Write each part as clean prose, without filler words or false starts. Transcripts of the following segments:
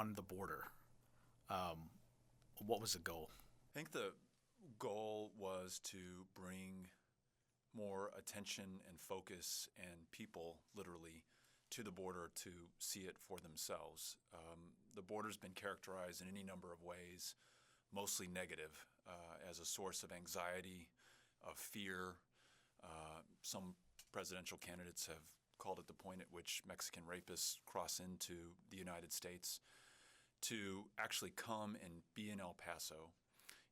on the border. What was the goal? I think the goal was to bring more attention and focus and people, literally, to the border to see it for themselves. The border's been characterized in any number of ways, mostly negative, as a source of anxiety, of fear. Some presidential candidates have called it the point at which Mexican rapists cross into the United States. To actually come and be in El Paso,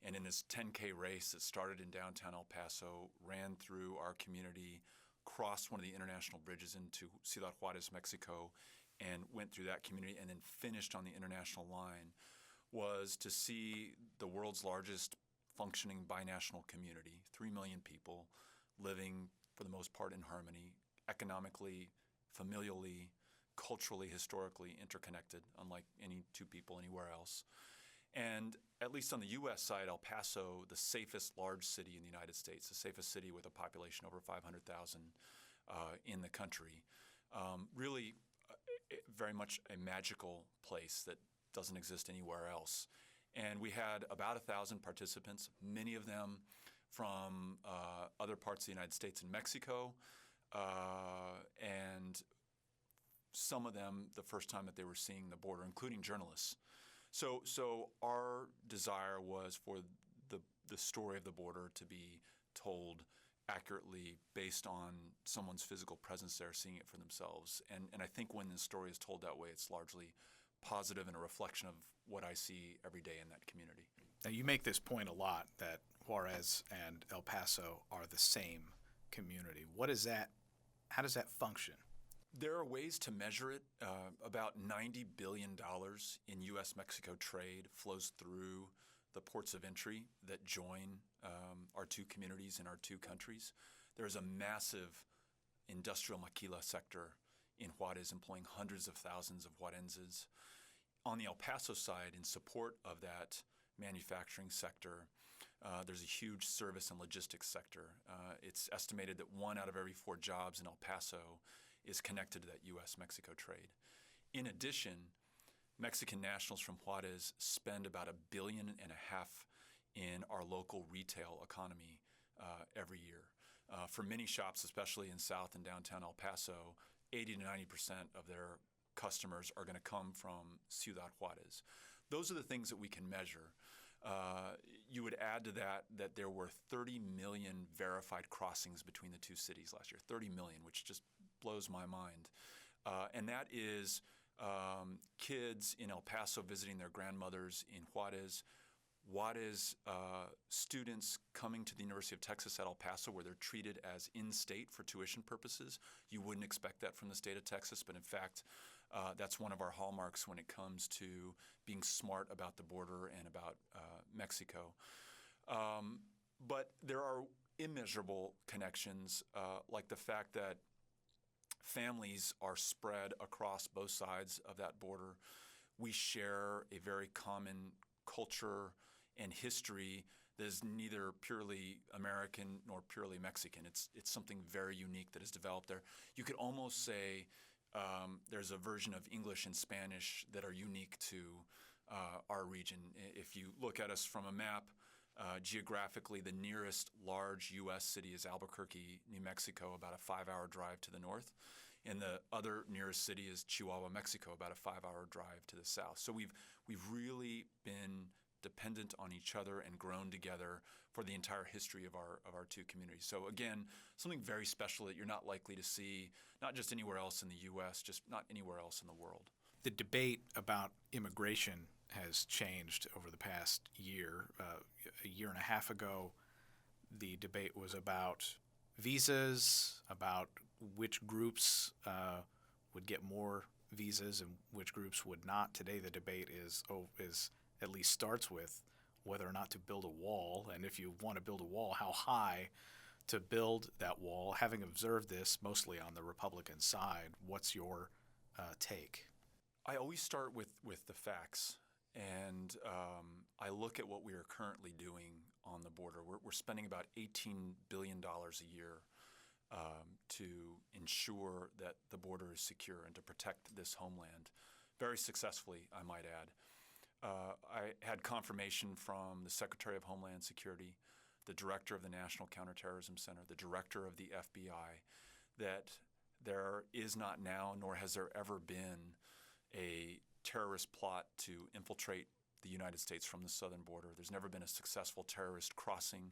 and in this 10K race that started in downtown El Paso, ran through our community, crossed one of the international bridges into Ciudad Juarez, Mexico, and went through that community, and then finished on the international line, was to see the world's largest functioning binational community, 3 million people living, for the most part, in harmony, economically, familially, culturally, historically interconnected, unlike any two people anywhere else. And at least on the U.S. side, El Paso, the safest large city in the United States, the safest city with a population over 500,000 in the country, really very much a magical place that doesn't exist anywhere else. And we had about 1,000 participants, many of them from other parts of the United States and Mexico, and some of them the first time that they were seeing the border, including journalists. So our desire was for the story of the border to be told accurately based on someone's physical presence there, seeing it for themselves. And I think when the story is told that way, it's largely positive and a reflection of what I see every day in that community. Now, you make this point a lot that Juarez and El Paso are the same community. How does that function? There are ways to measure it. About $90 billion in U.S.-Mexico trade flows through the ports of entry that join our two communities in our two countries. There's a massive industrial maquila sector in Juarez employing hundreds of thousands of Juarezans. On the El Paso side, in support of that manufacturing sector, there's a huge service and logistics sector. It's estimated that 1 out of every 4 jobs in El Paso is connected to that U.S.-Mexico trade. In addition, Mexican nationals from Juarez spend about $1.5 billion in our local retail economy every year. For many shops, especially in South and downtown El Paso, 80 to 90% of their customers are going to come from Ciudad Juarez. Those are the things that we can measure. You would add to that there were 30 million verified crossings between the two cities last year, 30 million, which just blows my mind. And that is kids in El Paso visiting their grandmothers in Juarez, students coming to the University of Texas at El Paso where they're treated as in-state for tuition purposes. You wouldn't expect that from the state of Texas, but in fact, that's one of our hallmarks when it comes to being smart about the border and about Mexico. But there are immeasurable connections, like the fact that families are spread across both sides of that border. We share a very common culture and history that is neither purely American nor purely Mexican. It's something very unique that has developed there. You could almost say there's a version of English and Spanish that are unique to our region. If you look at us from a map, geographically, the nearest large U.S. city is Albuquerque, New Mexico, about a 5-hour drive to the north. And the other nearest city is Chihuahua, Mexico, about a 5-hour drive to the south. So we've really been dependent on each other and grown together for the entire history of our two communities. So again, something very special that you're not likely to see, not just anywhere else in the U.S., just not anywhere else in the world. The debate about immigration has changed over the past year. A year and a half ago, the debate was about visas, about which groups would get more visas and which groups would not. Today, the debate is at least starts with whether or not to build a wall, and if you want to build a wall, how high to build that wall. Having observed this mostly on the Republican side, what's your take? I always start with the facts, and I look at what we are currently doing on the border. We're spending about $18 billion a year to ensure that the border is secure and to protect this homeland. very successfully, I might add. I had confirmation from the Secretary of Homeland Security, the Director of the National Counterterrorism Center, the Director of the FBI, that there is not now, nor has there ever been, a terrorist plot to infiltrate the United States from the southern border. There's never been a successful terrorist crossing.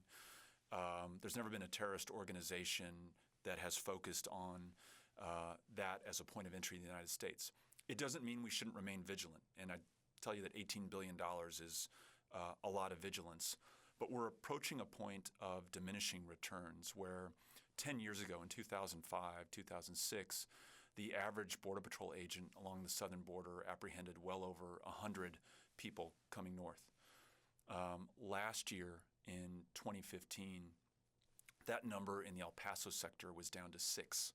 There's never been a terrorist organization that has focused on that as a point of entry in the United States. It doesn't mean we shouldn't remain vigilant, and I tell you that $18 billion is a lot of vigilance, but we're approaching a point of diminishing returns where 10 years ago in 2005, 2006, the average Border Patrol agent along the southern border apprehended well over 100 people coming north. Last year in 2015, that number in the El Paso sector was down to 6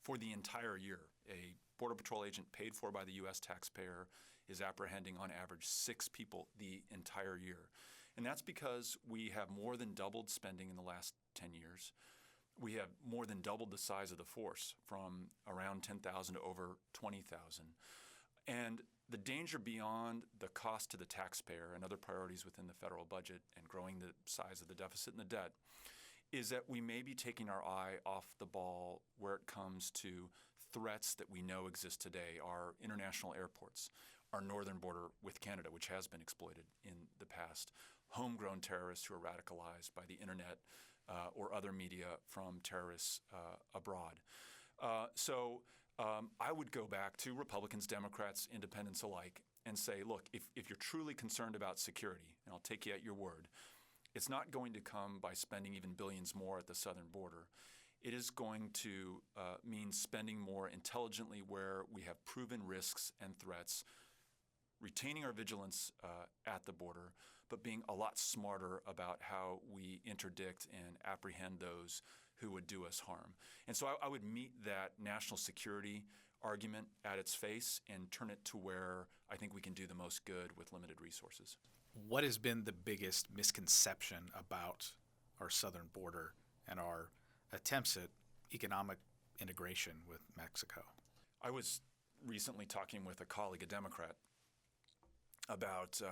for the entire year. A Border Patrol agent paid for by the U.S. taxpayer is apprehending on average 6 people the entire year. And that's because we have more than doubled spending in the last 10 years. We have more than doubled the size of the force from around 10,000 to over 20,000. And the danger beyond the cost to the taxpayer and other priorities within the federal budget and growing the size of the deficit and the debt is that we may be taking our eye off the ball where it comes to threats that we know exist today, our international airports, our northern border with Canada, which has been exploited in the past, homegrown terrorists who are radicalized by the internet or other media from terrorists abroad. So I would go back to Republicans, Democrats, independents alike, and say, look, if you're truly concerned about security, and I'll take you at your word, it's not going to come by spending even billions more at the southern border. It is going to mean spending more intelligently where we have proven risks and threats, retaining our vigilance at the border, but being a lot smarter about how we interdict and apprehend those who would do us harm. And so I would meet that national security argument at its face and turn it to where I think we can do the most good with limited resources. What has been the biggest misconception about our southern border and our attempts at economic integration with Mexico? I was recently talking with a colleague, a Democrat, about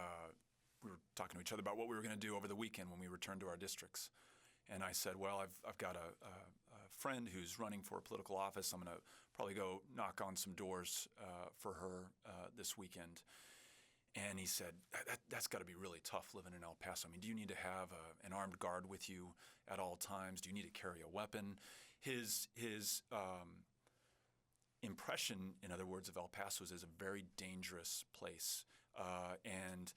we were talking to each other about what we were going to do over the weekend when we returned to our districts. And I said, well, I've got a friend who's running for a political office. I'm going to probably go knock on some doors for her this weekend. And he said, that's got to be really tough living in El Paso. I mean, do you need to have an armed guard with you at all times? Do you need to carry a weapon? His impression, in other words, of El Paso is a very dangerous place and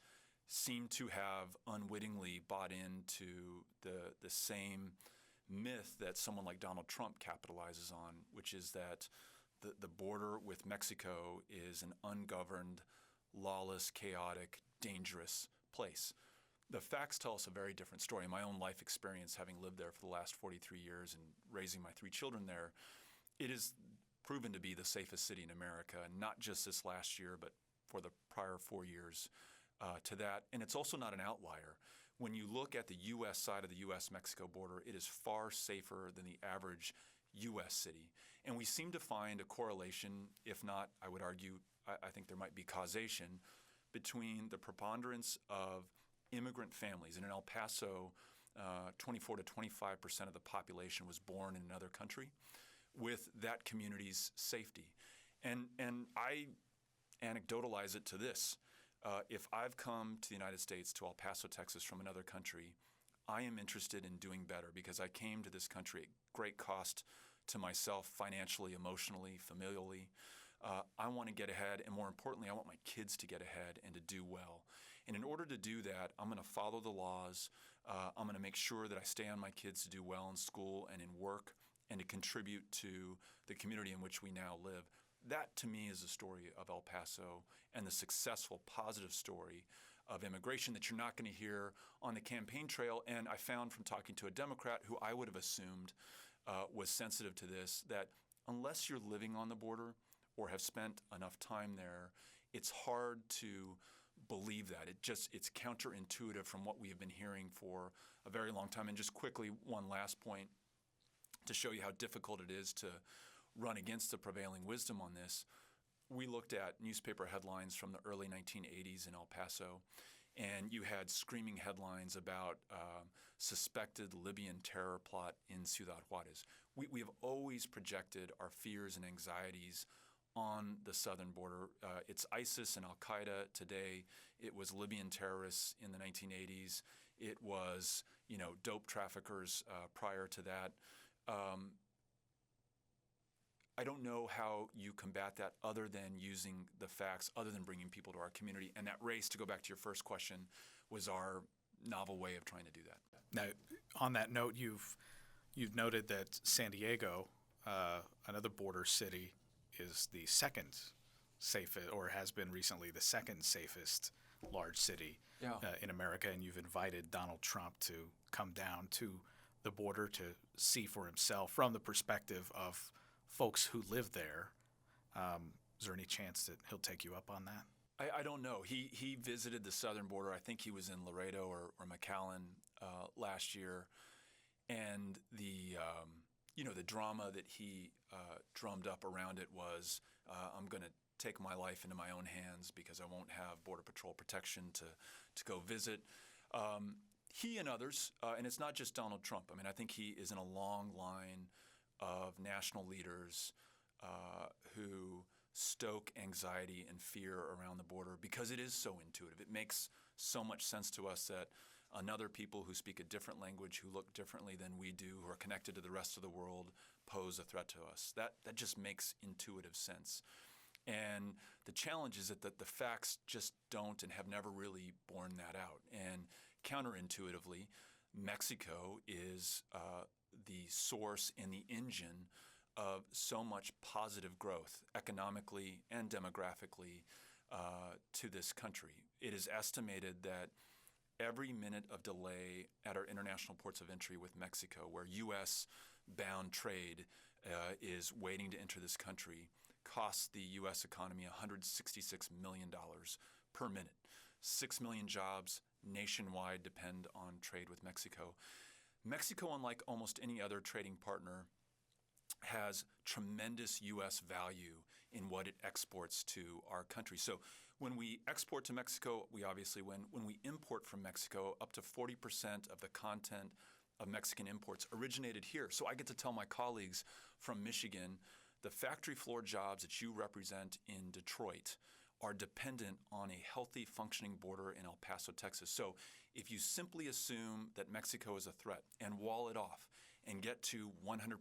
seemed to have unwittingly bought into the same myth that someone like Donald Trump capitalizes on, which is that the border with Mexico is an ungoverned, lawless, chaotic, dangerous place. The facts tell us a very different story. In my own life experience, having lived there for the last 43 years and raising my 3 children there, it is proven to be the safest city in America, not just this last year, but for the prior 4 years to that. And it's also not an outlier. When you look at the U.S. side of the U.S.-Mexico border, it is far safer than the average U.S. city. And we seem to find a correlation, if not, I would argue, I think there might be causation, between the preponderance of immigrant families. And in El Paso, 24 to 25% of the population was born in another country, with that community's safety. And I anecdotalize it to this. If I've come to the United States, to El Paso, Texas, from another country, I am interested in doing better because I came to this country at great cost to myself, financially, emotionally, familially. I want to get ahead, and more importantly, I want my kids to get ahead and to do well. And in order to do that, I'm going to follow the laws. I'm going to make sure that I stay on my kids to do well in school and in work and to contribute to the community in which we now live. That, to me, is the story of El Paso and the successful, positive story of immigration that you're not going to hear on the campaign trail. And I found from talking to a Democrat who I would have assumed was sensitive to this, that unless you're living on the border or have spent enough time there, it's hard to believe that. It's counterintuitive from what we have been hearing for a very long time. And just quickly, one last point to show you how difficult it is to run against the prevailing wisdom on this. we looked at newspaper headlines from the early 1980s in El Paso, and you had screaming headlines about suspected Libyan terror plot in Ciudad Juarez. We have always projected our fears and anxieties on the southern border. It's ISIS and Al-Qaeda today. It was Libyan terrorists in the 1980s. It was, dope traffickers prior to that. I don't know how you combat that other than using the facts, other than bringing people to our community. And that race, to go back to your first question, was our novel way of trying to do that. Now, on that note, you've noted that San Diego, another border city, is the second safest, or has been recently the second safest large city in America, and you've invited Donald Trump to come down to the border to see for himself from the perspective of folks who live there. Is there any chance that he'll take you up on that? I don't know. He visited the southern border. I think he was in Laredo or McAllen last year, and the drama that he drummed up around it was, I'm going to take my life into my own hands because I won't have Border Patrol protection to go visit. He and others, and it's not just Donald Trump. I mean, I think he is in a long line of national leaders who stoke anxiety and fear around the border because it is so intuitive. It makes so much sense to us that another people who speak a different language, who look differently than we do, who are connected to the rest of the world, pose a threat to us. That just makes intuitive sense. And the challenge is that the facts just don't and have never really borne that out. And counterintuitively, Mexico is the source and the engine of so much positive growth economically and demographically to this country. It is estimated that every minute of delay at our international ports of entry with Mexico, where U.S.-bound trade is waiting to enter this country, costs the U.S. economy $166 million per minute. 6 million jobs nationwide depend on trade with Mexico. Mexico, unlike almost any other trading partner, has tremendous U.S. value in what it exports to our country. So when we export to Mexico, we obviously win. When we import from Mexico, up to 40% of the content of Mexican imports originated here. So I get to tell my colleagues from Michigan, the factory floor jobs that you represent in Detroit are dependent on a healthy, functioning border in El Paso, Texas. So if you simply assume that Mexico is a threat and wall it off and get to 100%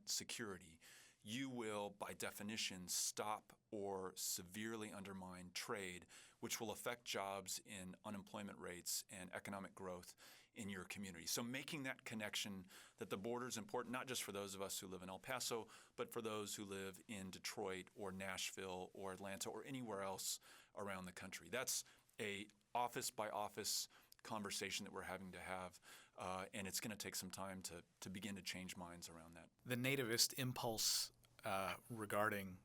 security, you will, by definition, stop or severely undermine trade, which will affect jobs in unemployment rates and economic growth in your community. So making that connection that the border is important, not just for those of us who live in El Paso, but for those who live in Detroit or Nashville or Atlanta or anywhere else around the country. That's a office-by-office conversation that we're having to have, and it's going to take some time to begin to change minds around that. The nativist impulse regarding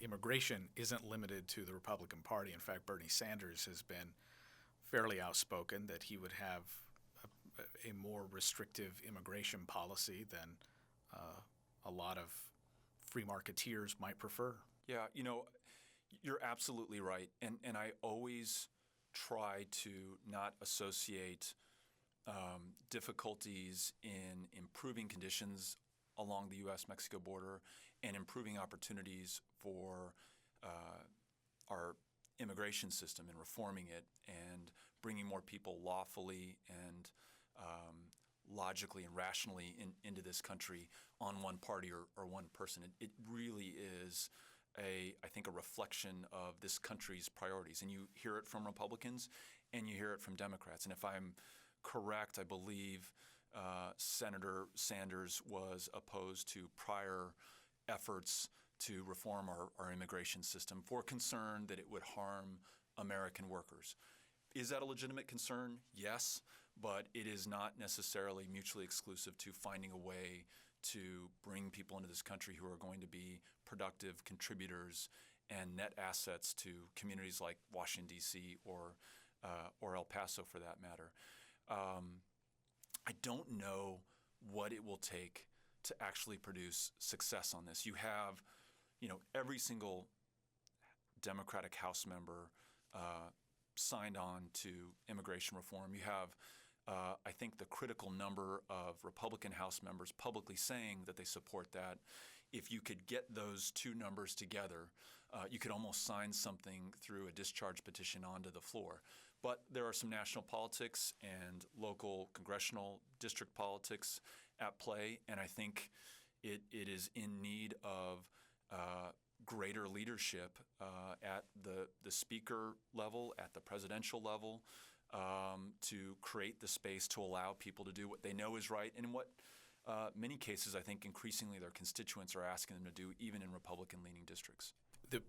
immigration isn't limited to the Republican Party. In fact, Bernie Sanders has been fairly outspoken that he would have a more restrictive immigration policy than a lot of free marketeers might prefer. Yeah, you're absolutely right. And I always try to not associate difficulties in improving conditions along the U.S.-Mexico border and improving opportunities for our immigration system and reforming it and bringing more people lawfully and logically and rationally into this country on one party or one person. It really is I think, a reflection of this country's priorities. And you hear it from Republicans and you hear it from Democrats. And if I'm correct, I believe Senator Sanders was opposed to prior efforts to reform our immigration system for concern that it would harm American workers. Is that a legitimate concern? Yes, but it is not necessarily mutually exclusive to finding a way to bring people into this country who are going to be productive contributors and net assets to communities like Washington, D.C. or El Paso, for that matter. I don't know what it will take to actually produce success on this. You have, every single Democratic House member signed on to immigration reform. You have, I think, the critical number of Republican House members publicly saying that they support that. If you could get those two numbers together, you could almost sign something through a discharge petition onto the floor. But there are some national politics and local congressional district politics at play, and I think it is in need of greater leadership at the speaker level, at the presidential level, to create the space to allow people to do what they know is right and what many cases I think increasingly their constituents are asking them to do, even in Republican-leaning districts.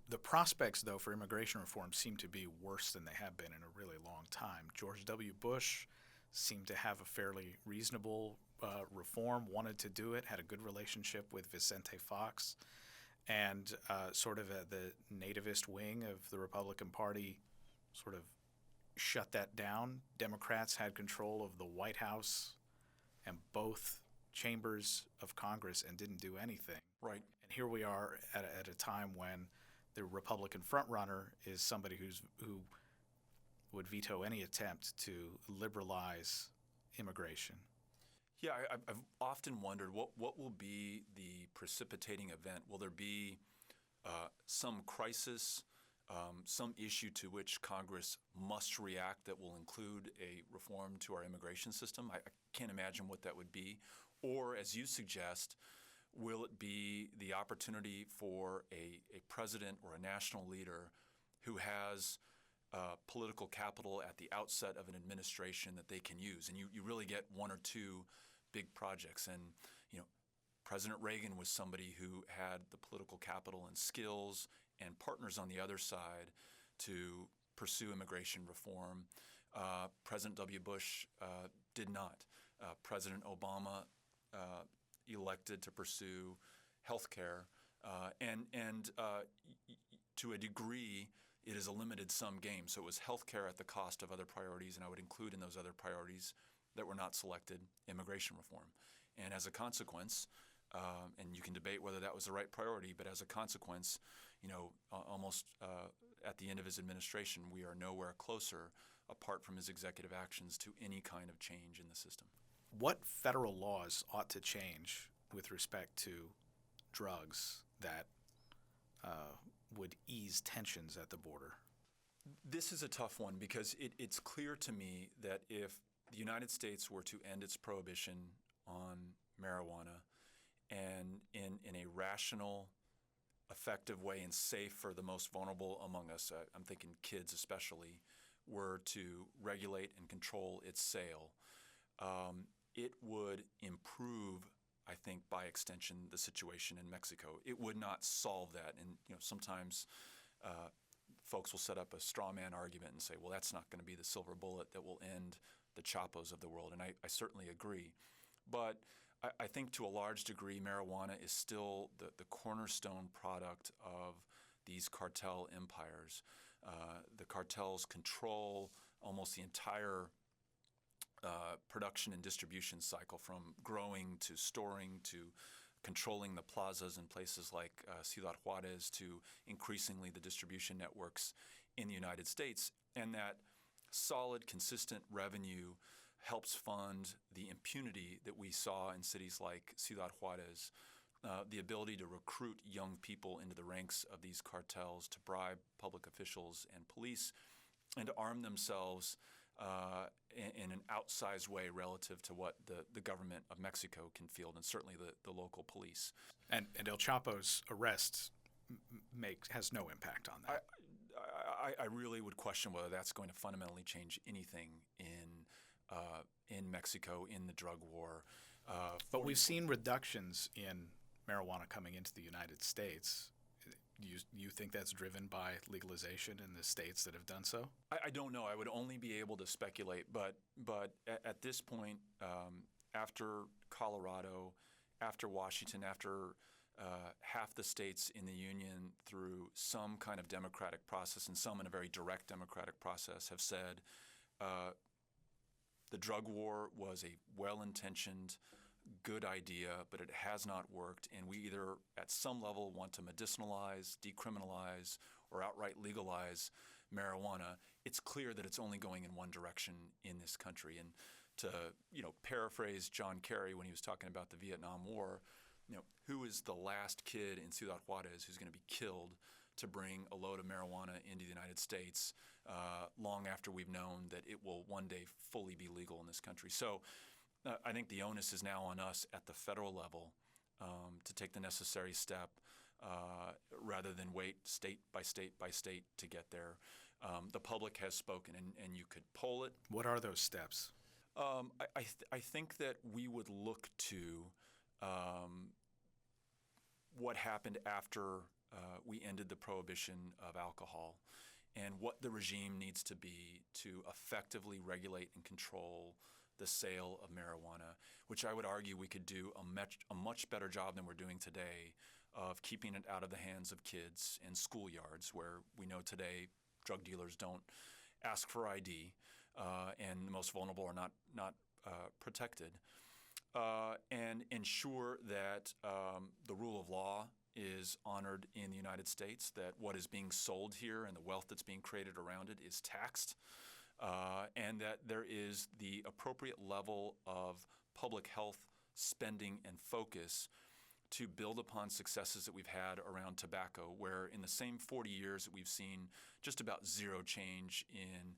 The prospects, though, for immigration reform seem to be worse than they have been in a really long time. George W. Bush seemed to have a fairly reasonable reform, wanted to do it, had a good relationship with Vicente Fox, and sort of the nativist wing of the Republican Party sort of shut that down. Democrats had control of the White House and both chambers of Congress and didn't do anything. Right. And here we are at a time when the Republican frontrunner is somebody who would veto any attempt to liberalize immigration. Yeah, I've often wondered what will be the precipitating event. Will there be some crisis, some issue to which Congress must react that will include a reform to our immigration system? I can't imagine what that would be. Or, as you suggest, will it be the opportunity for a president or a national leader who has political capital at the outset of an administration that they can use? And you really get one or two big projects. And, President Reagan was somebody who had the political capital and skills and partners on the other side to pursue immigration reform. President W. Bush did not. President Obama elected to pursue health care, and to a degree, it is a limited sum game. So it was health care at the cost of other priorities, and I would include in those other priorities that were not selected immigration reform. And as a consequence, and you can debate whether that was the right priority, but as a consequence, almost at the end of his administration, we are nowhere closer, apart from his executive actions, to any kind of change in the system. What federal laws ought to change with respect to drugs that would ease tensions at the border? This is a tough one because it's clear to me that if the United States were to end its prohibition on marijuana and in a rational, effective way and safe for the most vulnerable among us, I'm thinking kids especially, were to regulate and control its sale, it would improve, I think, by extension, the situation in Mexico. It would not solve that. And sometimes folks will set up a straw man argument and say, well, that's not going to be the silver bullet that will end the Chapos of the world. And I certainly agree. But I think to a large degree, marijuana is still the cornerstone product of these cartel empires. The cartels control almost the entire production and distribution cycle, from growing to storing to controlling the plazas in places like Ciudad Juarez to increasingly the distribution networks in the United States. And that solid, consistent revenue helps fund the impunity that we saw in cities like Ciudad Juarez, the ability to recruit young people into the ranks of these cartels, to bribe public officials and police, and to arm themselves in an outsized way relative to what the government of Mexico can field, and certainly the local police. And El Chapo's arrest has no impact on that. I really would question whether that's going to fundamentally change anything in Mexico, in the drug war. But we've seen reductions in marijuana coming into the United States. You think that's driven by legalization in the states that have done so? I don't know. I would only be able to speculate. But at this point, after Colorado, after Washington, after half the states in the union through some kind of democratic process, and some in a very direct democratic process, have said the drug war was a well-intentioned, good idea, but it has not worked, and we either at some level want to medicinalize, decriminalize, or outright legalize marijuana, it's clear that it's only going in one direction in this country. And to paraphrase John Kerry when he was talking about the Vietnam War, who is the last kid in Ciudad Juarez who's going to be killed to bring a load of marijuana into the United States long after we've known that it will one day fully be legal in this country? So I think the onus is now on us at the federal level to take the necessary step rather than wait state by state by state to get there. The public has spoken, and you could poll it. What are those steps? I think that we would look to what happened after we ended the prohibition of alcohol and what the regime needs to be to effectively regulate and control the sale of marijuana, which I would argue we could do a much better job than we're doing today of keeping it out of the hands of kids in schoolyards, where we know today drug dealers don't ask for ID and the most vulnerable are not protected, and ensure that the rule of law is honored in the United States, that what is being sold here and the wealth that's being created around it is taxed, and that there is the appropriate level of public health spending and focus to build upon successes that we've had around tobacco, where in the same 40 years that we've seen just about zero change in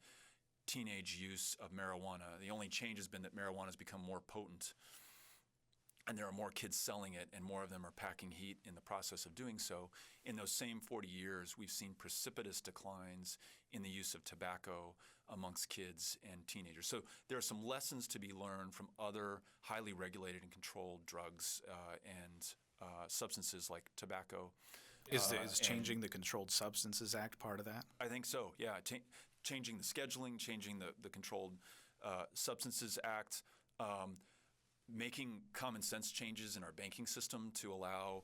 teenage use of marijuana. The only change has been that marijuana has become more potent, and there are more kids selling it, and more of them are packing heat in the process of doing so. In those same 40 years, we've seen precipitous declines in the use of tobacco amongst kids and teenagers. So there are some lessons to be learned from other highly regulated and controlled drugs and substances like tobacco. Is changing the Controlled Substances Act part of that? I think so, yeah. Changing the scheduling, changing the Controlled Substances Act, making common sense changes in our banking system to allow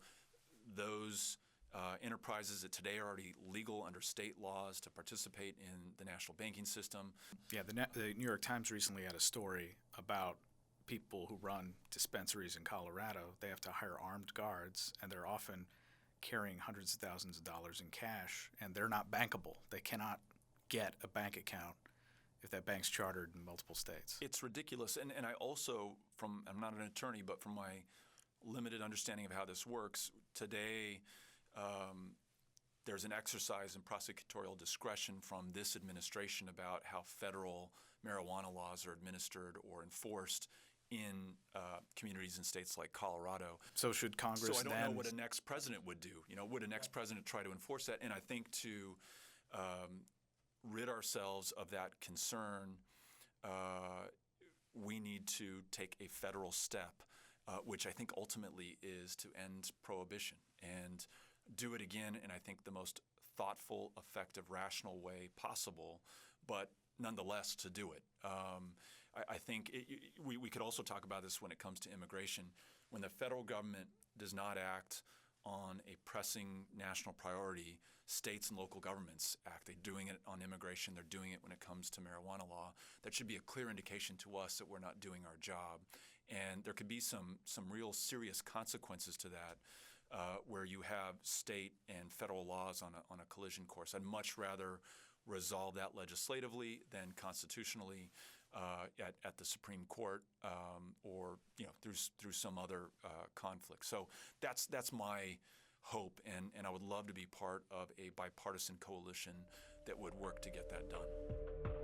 those enterprises that today are already legal under state laws to participate in the national banking system. Yeah, the New York Times recently had a story about people who run dispensaries in Colorado. They have to hire armed guards, and they're often carrying hundreds of thousands of dollars in cash, and they're not bankable. They cannot get a bank account if that bank's chartered in multiple states. It's ridiculous. And I also, I'm not an attorney, but from my limited understanding of how this works, today there's an exercise in prosecutorial discretion from this administration about how federal marijuana laws are administered or enforced in communities in states like Colorado. So should Congress So I don't know what a next president would do. Would a next president try to enforce that? And I think to rid ourselves of that concern, we need to take a federal step, which I think ultimately is to end prohibition and do it again in, I think, the most thoughtful, effective, rational way possible, but nonetheless to do it. I think we could also talk about this when it comes to immigration. When the federal government does not act on a pressing national priority, states and local governments act. They're doing it on immigration. They're doing it when it comes to marijuana law. That should be a clear indication to us that we're not doing our job. And there could be some real serious consequences to that, where you have state and federal laws on a collision course. I'd much rather resolve that legislatively than constitutionally at the Supreme Court or through some other conflict. So that's my hope, and I would love to be part of a bipartisan coalition that would work to get that done.